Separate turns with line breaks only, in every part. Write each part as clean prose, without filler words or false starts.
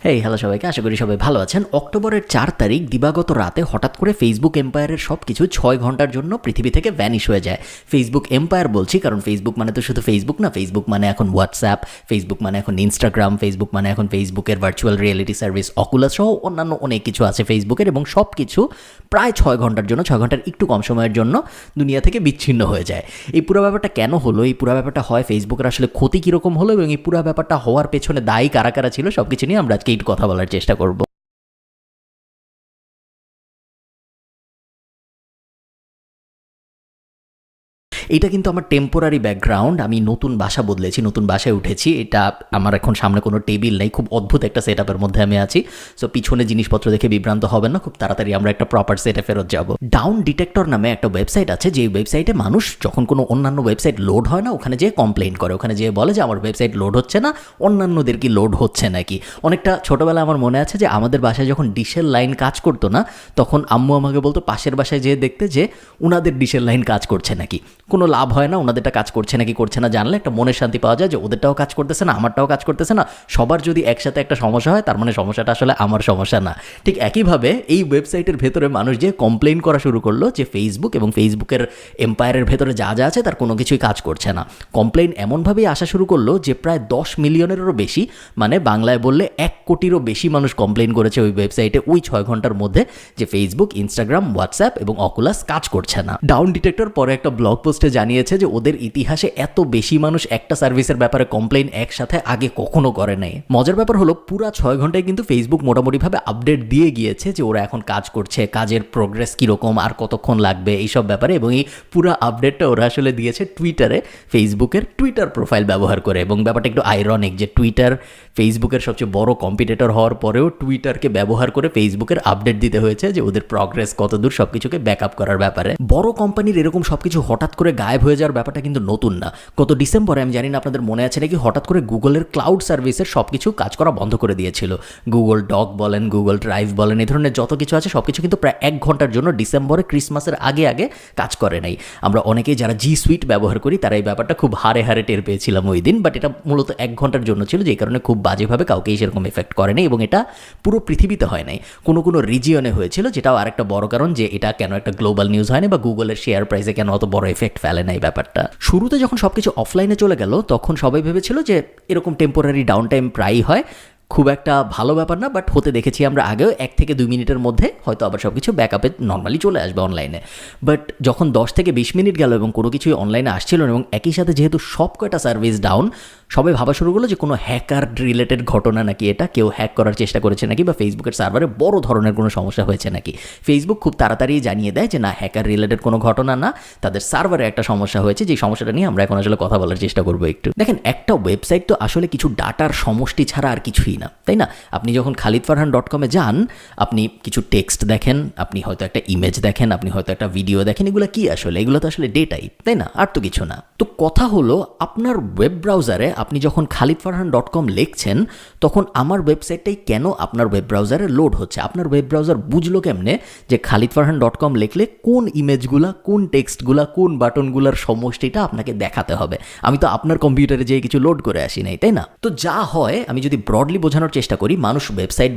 Hello সবাইকে, আশা করি সবাই ভালো আছেন। অক্টোবরের 4 তারিখ দিবাগত রাতে হঠাৎ করে ফেসবুক এম্পায়ারের সব কিছু 6 ঘন্টার জন্য পৃথিবী থেকে ভ্যানিশ হয়ে যায়। ফেসবুক এম্পায়ার বলছি কারণ ফেসবুক মানে তো শুধু ফেসবুক না, ফেসবুক মানে এখন হোয়াটসঅ্যাপ, ফেসবুক মানে এখন ইনস্টাগ্রাম, ফেসবুক মানে এখন ফেসবুকের ভার্চুয়াল রিয়েলিটি সার্ভিস অকুলাস সহ অন্যান্য অনেক কিছু আছে ফেসবুকের, এবং সব কিছু প্রায় 6 ঘন্টার জন্য, 6 ঘন্টার একটু কম সময়ের জন্য দুনিয়া থেকে বিচ্ছিন্ন হয়ে যায়। এই পুরো ব্যাপারটা কেন হলো, এই পুরো ব্যাপারটা হয় ফেসবুকের আসলে ক্ষতি কীরকম হলো, এবং এই পুরো ব্যাপারটা হওয়ার পেছনে দায়ী কারা কারা ছিল, সব কিছু নিয়ে আমরা আজকে একটু কথা বলার চেষ্টা করব। এটা কিন্তু আমার টেম্পোরারি ব্যাকগ্রাউন্ড। আমি নতুন বাসা বদলেছি, নতুন বাসায় উঠেছি। এটা আমার এখন সামনে কোনো টেবিল নেই, খুব অদ্ভুত একটা সেট আপের মধ্যে আমি আছি। সো পিছনে জিনিসপত্র দেখে বিভ্রান্ত হবেন না, খুব তাড়াতাড়ি আমরা একটা প্রপার সেটে ফেরত যাব। ডাউন ডিটেক্টর নামে একটা ওয়েবসাইট আছে, যে ওয়েবসাইটে মানুষ যখন কোনো অন্যান্য ওয়েবসাইট লোড হয় না, ওখানে যেয়ে কমপ্লেন করে, ওখানে যেয়ে বলে যে আমার ওয়েবসাইট লোড হচ্ছে না, অন্যান্যদের কি লোড হচ্ছে নাকি। অনেকটা ছোটোবেলায় আমার মনে আছে যে আমাদের বাসায় যখন ডিশের লাইন কাজ করতো না, তখন আম্মু আমাকে বলতো পাশের বাসায় যেয়ে দেখতে যে ওনাদের ডিশের লাইন কাজ করছে নাকি। কোনো লাভ হয় না, ওনাদেরটা কাজ করছে নাকি করছে না জানলে একটা মনের শান্তি পাওয়া যায় যে ওদেরটাও কাজ করতেছে না, আমারটাও কাজ করতেছে না। সবার যদি একসাথে একটা সমস্যা হয়, তার মানে সমস্যাটা আসলে আমার সমস্যা না। ঠিক একইভাবে এই ওয়েবসাইটের ভেতরে মানুষ যে কমপ্লেন করা শুরু করলো যে ফেসবুক এবং ফেসবুকের এম্পায়ারের ভেতরে যা যা আছে তার কোনো কিছুই কাজ করছে না। কমপ্লেন এমনভাবেই আসা শুরু করলো যে প্রায় 10 মিলিয়নেরও বেশি, মানে বাংলায় বললে 1 কোটিরও বেশি মানুষ কমপ্লেন করেছে ওই ওয়েবসাইটে ওই 6 ঘন্টার মধ্যে যে ফেসবুক, ইনস্টাগ্রাম, হোয়াটসঅ্যাপ এবং অকুলাস কাজ করছে না। ডাউন ডিটেক্টর পরে একটা ব্লগ পোস্টে জানিয়েছে যে ওদের ইতিহাসে এত বেশি মানুষ একটা সার্ভিসের ব্যাপারে কমপ্লেন একসাথে আগে কখনো করে নাই। মজার ব্যাপার হলো পুরা 6 ঘন্টায় কিন্তু ফেসবুক মোটামুটিভাবে আপডেট দিয়ে গিয়েছে যে ওরা এখন কাজ করছে, কাজের প্রোগ্রেস কীরকম, আর কতক্ষণ লাগবে এইসব ব্যাপারে। এবং এই পুরো আপডেটটা ওরা আসলে দিয়েছে টুইটারে, ফেসবুকের টুইটার প্রোফাইল ব্যবহার করে। এবং ব্যাপারটা একটু আইরনিক যে টুইটার ফেসবুকের সবচেয়ে বড় কম্পিটিটর হওয়ার পরেও টুইটারকে ব্যবহার করে ফেসবুকের আপডেট দিতে হয়েছে যে ওদের প্রগ্রেস কতদূর, সব কিছুকে ব্যাকআপ করার ব্যাপারে। বড় কোম্পানির এরকম সব কিছু হঠাৎ করে গায়েব হয়ে যাওয়ার ব্যাপারটা কিন্তু নতুন না। গত ডিসেম্বরে, আমি জানি না আপনাদের মনে আছে নাকি, হঠাৎ করে গুগলের ক্লাউড সার্ভিসের সব কিছু কাজ করা বন্ধ করে দিয়েছিল। গুগল ডক বলেন, গুগল ড্রাইভ বলেন, এই ধরনের যত কিছু আছে সব কিছু কিন্তু প্রায় 1 ঘন্টার জন্য ডিসেম্বরে ক্রিসমাসের আগে আগে কাজ করে নাই। আমরা অনেকেই যারা জি সুইট ব্যবহার করি তারা এই ব্যাপারটা খুব হারে হারে টের পেয়েছিলাম ওই দিন। বাট এটা মূলত 1 ঘন্টার জন্য ছিল, যেই কারণে খুব বাজেভাবে কাউকেই সেরকম এফেক্ট করেনি। এবং এটা পুরো পৃথিবীতে হয় নাই, কোনো কোনো রিজিয়নে হয়েছিল, যেটাও আরেকটা বড় কারণ যে এটা কেন একটা গ্লোবাল নিউজ হয়নি বা গুগলের শেয়ার প্রাইসে কেন অত বড় এফেক্ট ফেলে নাই ব্যাপারটা। শুরুতে যখন সবকিছু অফলাইনে চলে গেল তখন সবাই ভেবেছিল যে এরকম টেম্পোরারি ডাউন টাইম প্রায়ই হয়, খুব একটা ভালো ব্যাপার না। বাট হতে দেখেছি আমরা আগেও 1 থেকে 2 মিনিটের মধ্যে হয়তো আবার সব কিছু ব্যাকআপে নর্মালি চলে আসবে অনলাইনে। বাট যখন 10 থেকে 20 মিনিট গেল এবং কোনো কিছুই অনলাইনে আসছিল না, এবং একই সাথে যেহেতু সব কয়টা সার্ভিস ডাউন, সবাই ভাবা শুরু করলো যে কোনো হ্যাকার রিলেটেড ঘটনা নাকি, এটা কেউ হ্যাক করার চেষ্টা করেছে নাকি, বা ফেসবুকের সার্ভারে বড় ধরনের কোনো সমস্যা হয়েছে নাকি। ফেসবুক খুব তাড়াতাড়ি জানিয়ে দেয় যে না, হ্যাকার রিলেটেড কোনো ঘটনা না, তাদের সার্ভারে একটা সমস্যা হয়েছে, যে সমস্যাটা নিয়ে আমরা এখন আসলে কথা বলার চেষ্টা করবো একটু। দেখেন, একটা ওয়েবসাইট তো আসলে কিছু ডাটার সমষ্টি ছাড়া আর কিছুই না, তাই না? আপনি যখন khalidfarhan.com-এ যান, আপনি কিছু টেক্সট দেখেন, আপনি হয়তো একটা ইমেজ দেখেন, আপনি হয়তো একটা ভিডিও দেখেন, এগুলো কি আসলে? এগুলো তো আসলে ডেটাই, তাই না? আর তো কিছু না। তো কথা হলো, আপনার ওয়েব ব্রাউজারে আপনি যখন khalidfarhan.com লিখছেন, তখন আমার ওয়েবসাইটটাই কেন আপনার ওয়েব ব্রাউজারে লোড হচ্ছে? আপনার ওয়েব ব্রাউজার বুঝলো কেমনে যে khalidfarhan.com লিখলে কোন ইমেজগুলা, কোন টেক্সটগুলা, কোন বাটনগুলার সমষ্টিটা আপনাকে দেখাতে হবে? আমি তো আপনার কম্পিউটারে যেয়ে কিছু লোড করে আসি নাই, তাই না? তো যা হয়, আমি যদি ব্রডলি বোঝানোর চেষ্টা করি, মানুষ ওয়েবসাইট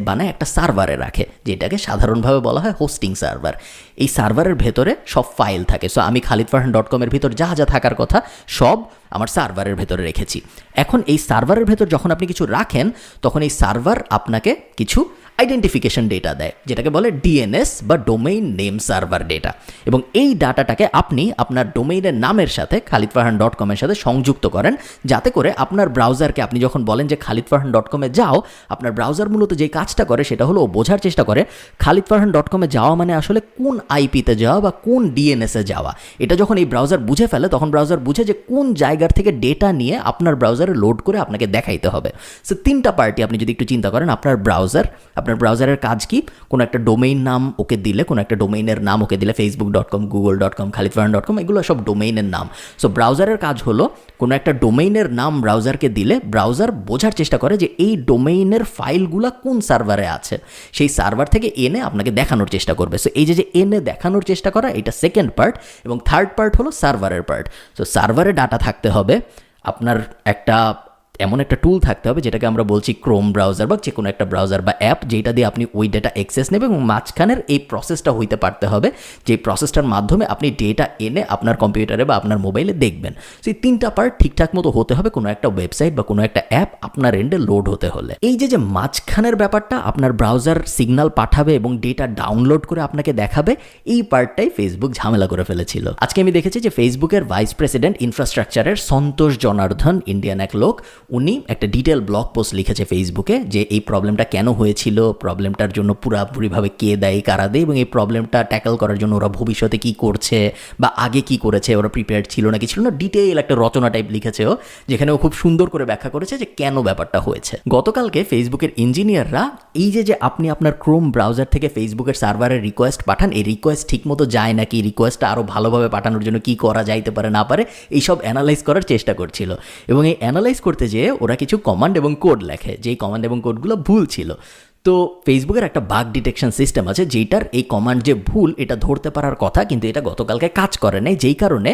বানায় একটা সার্ভারে রাখে, যেটাকে সাধারণভাবে বলা হয় হোস্টিং সার্ভার। এই সার্ভারের ভেতরে সব ফাইল থাকে। সো আমি khalidfarhan.com-এর ভিতর যা যা থাকার কথা সব আমার সার্ভারের ভেতরে রেখেছি। এখন এই সার্ভারের ভেতর যখন আপনি কিছু রাখেন, তখন এই সার্ভার আপনাকে কিছু আইডেন্টিফিকেশন ডেটা দেয়, যেটাকে বলে ডিএনএস বা ডোমেইন নেম সার্ভার ডেটা। এবং এই ডাটাটাকে আপনি আপনার ডোমেইনের নামের সাথে khalidfarhan.com-এর সাথে সংযুক্ত করেন, যাতে করে আপনার ব্রাউজারকে আপনি যখন বলেন যে khalidfarhan.com-এ যাও, আপনার ব্রাউজার মূলত যে কাজটা করে সেটা হলো বোঝার চেষ্টা করে khalidfarhan.com-এ যাওয়া মানে আসলে কোন আইপিতে যাওয়া বা কোন ডিএনএসে যাওয়া। এটা যখন এই ব্রাউজার বুঝে ফেলে, তখন ব্রাউজার বুঝে যে কোন জায়গার থেকে ডেটা নিয়ে আপনার ব্রাউজারে লোড করে আপনাকে দেখাইতে হবে। সো 3টা পার্টি আপনি যদি একটু চিন্তা করেন, আপনার ব্রাউজারের কাজ কি? কোনো একটা ডোমেইন নাম ওকে দিলে, কোনো একটা ডোমেইনের নাম ওকে দিলে, facebook.com, google.com, khalidfarhan.com, এগুলো সব ডোমেইনের নাম। সো ব্রাউজারের কাজ হলো কোনো একটা ডোমেইনের নাম ব্রাউজারকে দিলে ব্রাউজার বোঝার চেষ্টা করে যে এই ডোমেইনের ফাইলগুলো কোন সার্ভারে আছে, সেই সার্ভার থেকে এনে আপনাকে দেখানোর চেষ্টা করবে। সো এই যে এনে দেখানোর চেষ্টা করা, এটা সেকেন্ড পার্ট। এবং থার্ড পার্ট হলো সার্ভারের পার্ট। সো সার্ভারে ডাটা থাকতে হবে, আপনার একটা এমন একটা টুল থাকতে হবে যেটাকে আমরা বলছি ক্রোম ব্রাউজার বা যে কোনো একটা ব্রাউজার বা অ্যাপ, যেটা দিয়ে আপনি ওই ডেটা অ্যাক্সেস নেবেন এবং মাঝখানের এই প্রসেসটা হইতে পারতে হবে, যে প্রসেসটার মাধ্যমে আপনি ডেটা এনে আপনার কম্পিউটারে বা আপনার মোবাইলে দেখবেন। সেই 3টা পার্ট ঠিকঠাক মতো হতে হবে কোনো একটা ওয়েবসাইট বা কোনো একটা অ্যাপ আপনার এন্ডে লোড হতে হলে। এই যে মাঝখানের ব্যাপারটা, আপনার ব্রাউজার সিগন্যাল পাঠাবে এবং ডেটা ডাউনলোড করে আপনাকে দেখাবে, এই পার্টটাই ফেসবুক ঝামেলা করে ফেলেছিল। আজকে আমি দেখেছি যে ফেসবুকের ভাইস প্রেসিডেন্ট ইনফ্রাস্ট্রাকচারের সন্তোষ জনার্দন, ইন্ডিয়ান এক লোক, উনি একটা ডিটেল ব্লগ পোস্ট লিখেছে ফেসবুকে যে এই প্রবলেমটা কেন হয়েছিল, প্রবলেমটার জন্য পুরাপুরিভাবে কে দায়ী কারা দেয়, এবং এই প্রবলেমটা ট্যাকল করার জন্য ওরা ভবিষ্যতে কি করছে বা আগে কি করেছে, ওরা প্রিপেয়ার্ড ছিল নাকি ছিল না, ডিটেইল একটা রচনা টাইপ লিখেছে ও, যেখানে ও খুব সুন্দর করে ব্যাখ্যা করেছে যে কেন ব্যাপারটা হয়েছে। গতকালকে ফেসবুকের ইঞ্জিনিয়াররা এই যে আপনি আপনার ক্রোম ব্রাউজার থেকে ফেসবুকের সার্ভারের রিকোয়েস্ট পাঠান, এই রিকোয়েস্ট ঠিকমতো যায় নাকি, রিকোয়েস্টটা আরও ভালোভাবে পাঠানোর জন্য কি করা যাইতে পারে না পারে, এইসব অ্যানালাইজ করার চেষ্টা করছিল। এবং এই অ্যানালাইজ করতে যেয়ে ওরা কিছু কমান্ড এবং কোড লেখে, যেই কমান্ড এবং কোডগুলো ভুল ছিল। তো ফেসবুকের একটা বাগ ডিটেকশন সিস্টেম আছে যেটার এই কমান্ড যে ভুল এটা ধরতে পারার কথা, কিন্তু এটা গতকালকে কাজ করে নাই, যেই কারণে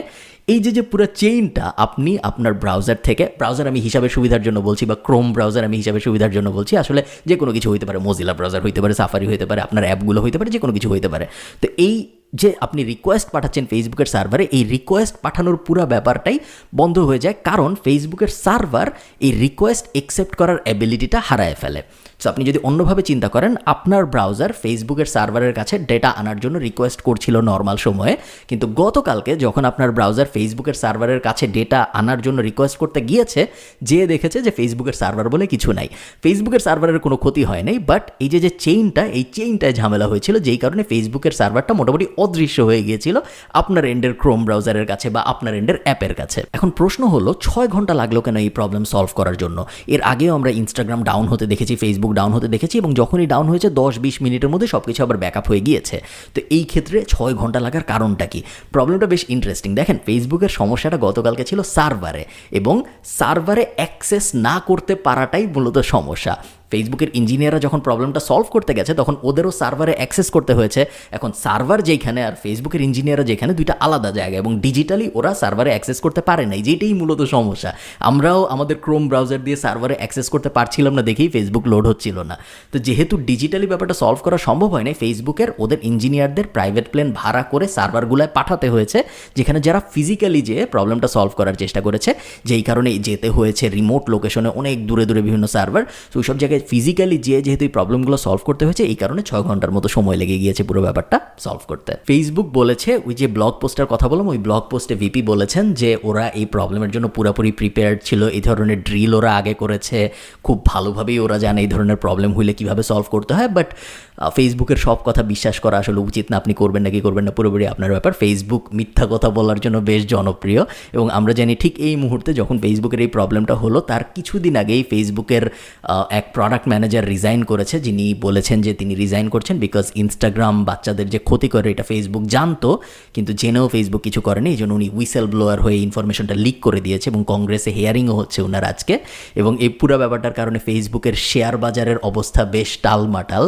এই যে পুরো চেইনটা আপনি আপনার ব্রাউজার থেকে, ব্রাউজার আমি হিসাবে সুবিধার জন্য বলছি বা ক্রোম ব্রাউজার আমি হিসাবে সুবিধার জন্য বলছি, আসলে যে কোনো কিছু হইতে পারে, মোজিলা ব্রাউজার হইতে পারে, সাফারি হইতে পারে, আপনার অ্যাপগুলো হইতে পারে, যে কোনো কিছু হইতে পারে। তো এই যে আপনি রিকোয়েস্ট পাঠাচ্ছেন ফেসবুকের সার্ভারে, এই রিকোয়েস্ট পাঠানোর পুরো ব্যাপারটাই বন্ধ হয়ে যায়, কারণ ফেসবুকের সার্ভার এই রিকোয়েস্ট অ্যাকসেপ্ট করার অ্যাবিলিটিটা হারায় ফেলে। সো আপনি যদি অন্যভাবে চিন্তা করেন, আপনার ব্রাউজার ফেসবুকের সার্ভারের কাছে ডেটা আনার জন্য রিকোয়েস্ট করছিল নর্মাল সময়ে, কিন্তু গতকালকে যখন আপনার ব্রাউজার ফেসবুকের সার্ভারের কাছে ডেটা আনার জন্য রিকোয়েস্ট করতে গিয়েছে, যে দেখেছে যে ফেসবুকের সার্ভার বলে কিছু নাই, ফেসবুকের সার্ভারের কোনো ক্ষতি হয় নাই, বাট এই যে চেইনটা, এই চেইনটায় ঝামেলা হয়েছিল, যেই কারণে ফেসবুকের সার্ভারটা মোটামুটি অদৃশ্য হয়ে গিয়েছিল আপনার এন্ডের ক্রোম ব্রাউজারের কাছে বা আপনার এন্ডের অ্যাপের কাছে। এখন প্রশ্ন হলো 6 ঘন্টা লাগলো কেন এই প্রবলেম সলভ করার জন্য? এর আগেও আমরা ইনস্টাগ্রাম ডাউন হতে দেখেছি, ফেসবুক ডাউন হতে দেখেছি, এবং যখনই ডাউন হয়েছে 10-20 মিনিটের মধ্যে সব কিছু আবার ব্যাকআপ হয়ে গিয়েছে। তো এই ক্ষেত্রে 6 ঘন্টা লাগার কারণটা কি? প্রবলেমটা বেশ ইন্টারেস্টিং। দেখেন, ফেসবুকের সমস্যাটা গতকালকে ছিল সার্ভারে, এবং সার্ভারে অ্যাক্সেস না করতে পারাটাই মূলত সমস্যা। ফেসবুকের ইঞ্জিনিয়াররা যখন প্রবলেমটা সলভ করতে গেছে, তখন ওদেরও সার্ভারে অ্যাক্সেস করতে হয়েছে। এখন সার্ভার যেখানে আর ফেসবুকের ইঞ্জিনিয়াররা যেখানে, দুইটা আলাদা জায়গা, এবং ডিজিটালি ওরা সার্ভারে অ্যাক্সেস করতে পারে নাই, যেটাই মূলত সমস্যা। আমরাও আমাদের ক্রোম ব্রাউজার দিয়ে সার্ভারে অ্যাক্সেস করতে পারছিলাম না দেখেই ফেসবুক লোড হচ্ছিল না। তো যেহেতু ডিজিটালি ব্যাপারটা সলভ করা সম্ভব হয় না, ফেসবুকের ওদের ইঞ্জিনিয়ারদের প্রাইভেট প্লেন ভাড়া করে সার্ভারগুলোয় পাঠাতে হয়েছে, যেখানে যারা ফিজিক্যালি যেয়ে প্রবলেমটা সলভ করার চেষ্টা করেছে, যেই কারণে যেতে হয়েছে রিমোট লোকেশনে, অনেক দূরে দূরে বিভিন্ন সার্ভার। তো ওই সব জায়গায় ফিজিক্যালি যেহেতু এই প্রবলেমগুলো সলভ করতে হয়েছে, এই কারণে 6 ঘন্টার মতো সময় লেগে গিয়েছে পুরো ব্যাপারটা সলভ করতে। ফেসবুক বলেছে, ওই যে ব্লগ পোস্টের কথা বললাম, ওই ব্লগ পোস্টে ভিপি বলেছেন যে ওরা এই প্রবলেমের জন্য পুরোপুরি প্রিপেয়ার্ড ছিল, এই ধরনের ড্রিল ওরা আগে করেছে, খুব ভালোভাবেই ওরা জানে এই ধরনের প্রবলেম হইলে কীভাবে সলভ করতে হয়। বাট ফেসবুকের সব কথা বিশ্বাস করা আসলে উচিত না, আপনি করবেন নাকি করবেন না পুরোপুরি আপনার ব্যাপার। ফেসবুক মিথ্যা কথা বলার জন্য বেশ জনপ্রিয়, এবং আমরা জানি ঠিক এই মুহূর্তে যখন ফেসবুকের এই প্রবলেমটা হলো, তার কিছুদিন আগেই ফেসবুকের এক প্রোডাক্ট ম্যানেজার রিজাইন করেছে, যিনি বলেছেন যে তিনি রিজাইন করছেন বিকজ ইনস্টাগ্রাম বাচ্চাদের যে ক্ষতি করে এটা ফেসবুক জানতো, কিন্তু জেনেও ফেসবুক কিছু করেনি। এই জন্য উনি হুইসেল ব্লোয়ার হয়ে ইনফরমেশনটা লিক করে দিয়েছে, এবং কংগ্রেসে হিয়ারিংও হচ্ছে ওনার আজকে। এবং এই পুরো ব্যাপারটার কারণে ফেসবুকের শেয়ার বাজারের অবস্থা বেশ টালমাটাল।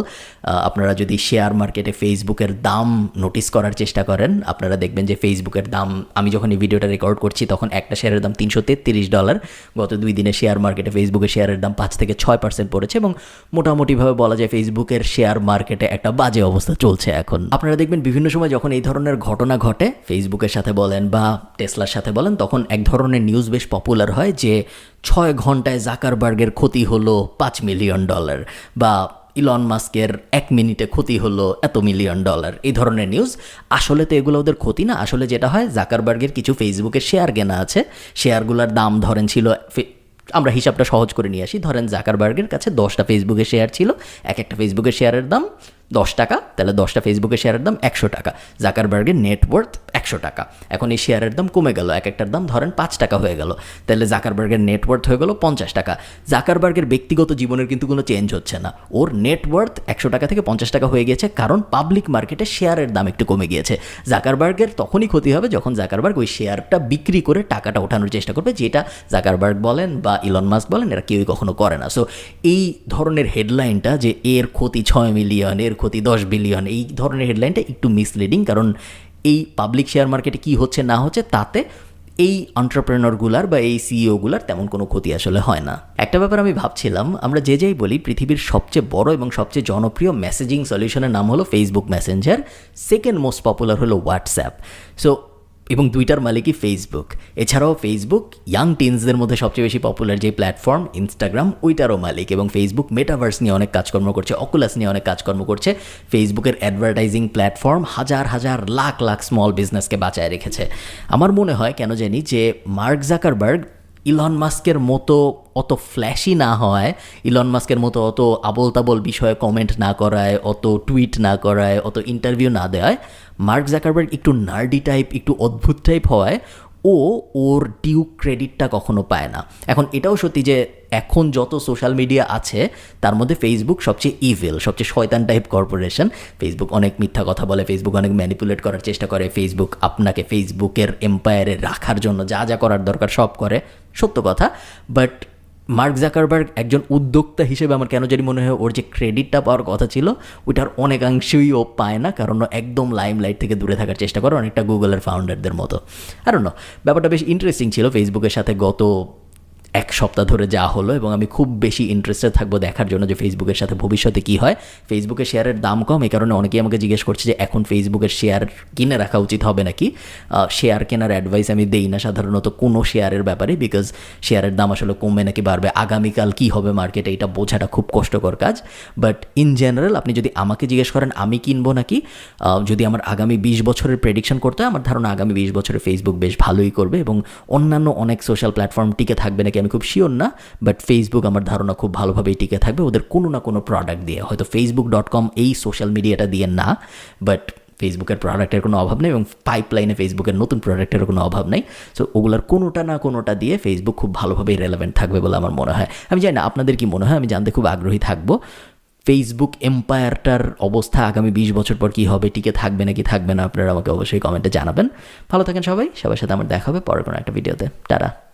আপনারা যদি শেয়ার মার্কেটে ফেসবুকের দাম নোটিস করার চেষ্টা করেন, আপনারা দেখবেন যে ফেসবুকের দাম, আমি যখন এই ভিডিওটা রেকর্ড করছি তখন একটা শেয়ারের দাম $333। গত 2 দিনে শেয়ার মার্কেটে ফেসবুকের শেয়ারের দাম 5 থেকে 6% পড়েছে, এবং মোটামুটিভাবে বলা যায় ফেসবুকের শেয়ার মার্কেটে একটা বাজে অবস্থা চলছে এখন। আপনারা দেখবেন বিভিন্ন সময় যখন এই ধরনের ঘটনা ঘটে, ফেসবুকের সাথে বলেন বা টেসলার সাথে বলেন, তখন এক ধরনের নিউজ বেশ পপুলার হয় যে 6 ঘন্টায় জাকারবার্গের ক্ষতি হলো $5 মিলিয়ন, বা ইলন মাস্কের 1 মিনিটে ক্ষতি হলো $এত মিলিয়ন। এই ধরনের নিউজ। আসলে তো এগুলো ওদের ক্ষতি না, আসলে যেটা হয়, জাকারবার্গের কিছু ফেসবুকের শেয়ার কেনা আছে, শেয়ারগুলোর দাম ধরেন ছিল, আমরা হিসাবটা সহজ করে নিয়ে আসি, ধরেন জাকারবার্গের কাছে 10টা ফেসবুকের শেয়ার ছিল, এক একটা ফেসবুকের শেয়ারের দাম $10, তাহলে 10টা ফেসবুকের শেয়ারের দাম $100, জাকারবার্গের নেটওয়ার্থ $100। এখন এই শেয়ারের দাম কমে গেল, এক একটার দাম ধরেন $5 হয়ে গেল, তাহলে জাকারবার্গের নেটওয়ার্থ হয়ে গেল $50। জাকারবার্গের ব্যক্তিগত জীবনের কিন্তু কোনো চেঞ্জ হচ্ছে না, ওর নেটওয়ার্থ $100 থেকে $50 হয়ে গিয়েছে, কারণ পাবলিক মার্কেটে শেয়ারের দাম একটু কমে গিয়েছে। জাকারবার্গের তখনই ক্ষতি হবে যখন জাকারবার্গ ওই শেয়ারটা বিক্রি করে টাকাটা ওঠানোর চেষ্টা করবে, যেটা জাকারবার্গ বলেন বা ইলন মাস্ক বলেন, এরা কেউই কখনো করে না। সো এই ধরনের হেডলাইনটা যে এর ক্ষতি 6 মিলিয়ন, এর ক্ষতি 10 বিলিয়ন, এই ধরনের হেডলাইনটা একটু মিসলিডিং, কারণ এই পাবলিক শেয়ার মার্কেটে কী হচ্ছে না হচ্ছে তাতে এই এন্টারপ্রেনারগুলার বা এই সিইওগুলার তেমন কোনো ক্ষতি আসলে হয় না। একটা ব্যাপার আমি ভাবছিলাম, আমরা যে যাই বলি পৃথিবীর সবচেয়ে বড় এবং সবচেয়ে জনপ্রিয় মেসেজিং সলিউশনের নাম হলো Facebook Messenger, second most popular হলো হোয়াটসঅ্যাপ। সো এবং দুইটার মালিকই ফেসবুক। এছাড়াও ফেসবুক ইয়াং টিনসদের মধ্যে সবচেয়ে বেশি পপুলার যে প্ল্যাটফর্ম ইনস্টাগ্রাম, ওইটারও মালিক। এবং ফেসবুক মেটাভার্স নিয়ে অনেক কাজকর্ম করছে, অকুলাস নিয়ে অনেক কাজকর্ম করছে। ফেসবুকের অ্যাডভার্টাইজিং প্ল্যাটফর্ম হাজার হাজার লাখ লাখ স্মল বিজনেসকে বাঁচায় রেখেছে। আমার মনে হয় কেন জানি যে মার্ক জাকারবার্গ ইলন মাস্কের মতো অত ফ্ল্যাশি না হওয়ায়, ইলন মাস্কের মতো অত আবোল তাবোল বিষয়ে কমেন্ট না করায়, অত টুইট না করায়, অত ইন্টারভিউ না দেওয়ায়, মার্ক জাকারবার্গ একটু নার্ডি টাইপ, একটু অদ্ভুত টাইপ হওয়ায় ওর ডিউ ক্রেডিটটা কখনো পায় না। এখন এটাও সত্যি যে এখন যত সোশ্যাল মিডিয়া আছে তার মধ্যে ফেসবুক সবচেয়ে ইভিল, সবচেয়ে শয়তান টাইপ কর্পোরেশন। ফেসবুক অনেক মিথ্যা কথা বলে, ফেসবুক অনেক ম্যানিপুলেট করার চেষ্টা করে, ফেসবুক আপনাকে ফেসবুকের এম্পায়ারে রাখার জন্য যা যা করার দরকার সব করে, সত্য কথা। বাট মার্ক জাকারবার্গ একজন উদ্যোক্তা হিসেবে আমার কেন জানি মনে হয় ওর যে ক্রেডিটটা পাওয়ার কথা ছিল ওইটার অনেকাংশই ও পায় না, কারণ ও একদম লাইমলাইট থেকে দূরে থাকার চেষ্টা করে, অনেকটা গুগলের ফাউন্ডারদের মতো। আর না, ব্যাপারটা বেশ ইন্টারেস্টিং ছিল ফেসবুকের সাথে গত এক সপ্তাহ ধরে যা হলো, এবং আমি খুব বেশি ইন্টারেস্টেড থাকবো দেখার জন্য যে ফেসবুকের সাথে ভবিষ্যতে কী হয়। ফেসবুকের শেয়ারের দাম কম, এই কারণে অনেকেই আমাকে জিজ্ঞেস করছে যে এখন ফেসবুকের শেয়ার কিনে রাখা উচিত হবে নাকি। শেয়ার কেনার অ্যাডভাইস আমি দেই না সাধারণত কোনো শেয়ারের ব্যাপারে, বিকজ শেয়ারের দাম আসলে কমবে নাকি বাড়বে, আগামীকাল কী হবে মার্কেটে এটা বোঝাটা খুব কষ্টকর কাজ। বাট ইন জেনারেল আপনি যদি আমাকে জিজ্ঞেস করেন আমি কিনবো নাকি, যদি আমার আগামী 20 বছরের প্রেডিকশন করতে হয়, আমার ধারণা আগামী 20 বছরে ফেসবুক বেশ ভালোই করবে, এবং অন্যান্য অনেক সোশ্যাল প্ল্যাটফর্ম টিকে থাকবে নাকি আমি খুব শিওর না। বাট ফেসবুক আমার ধারণা খুব ভালোভাবেই টিকে থাকবে ওদের কোনো না কোনো প্রোডাক্ট দিয়ে, হয়তো facebook.com এই সোশ্যাল মিডিয়াটা দিয়ে না, বাট ফেসবুকের প্রোডাক্টের কোনো অভাব নেই এবং পাইপলাইনে ফেসবুকের নতুন প্রোডাক্টের কোনো অভাব নেই। সো ওগুলোর কোনোটা না কোনোটা দিয়ে ফেসবুক খুব ভালোভাবেই রেলেভেন্ট থাকবে বলে আমার মনে হয়। আমি জানি না আপনাদের কি মনে হয়, আমি জানতে খুব আগ্রহী থাকবো ফেসবুক এম্পায়ারটার অবস্থা আগামী 20 বছর পর কী হবে, টিকে থাকবে নাকি থাকবে না, আপনারা আমাকে অবশ্যই কমেন্টে জানাবেন। ভালো থাকেন সবাই, সবার সাথে আমার দেখা হবে পরের কোনো একটা ভিডিওতে। টাটা।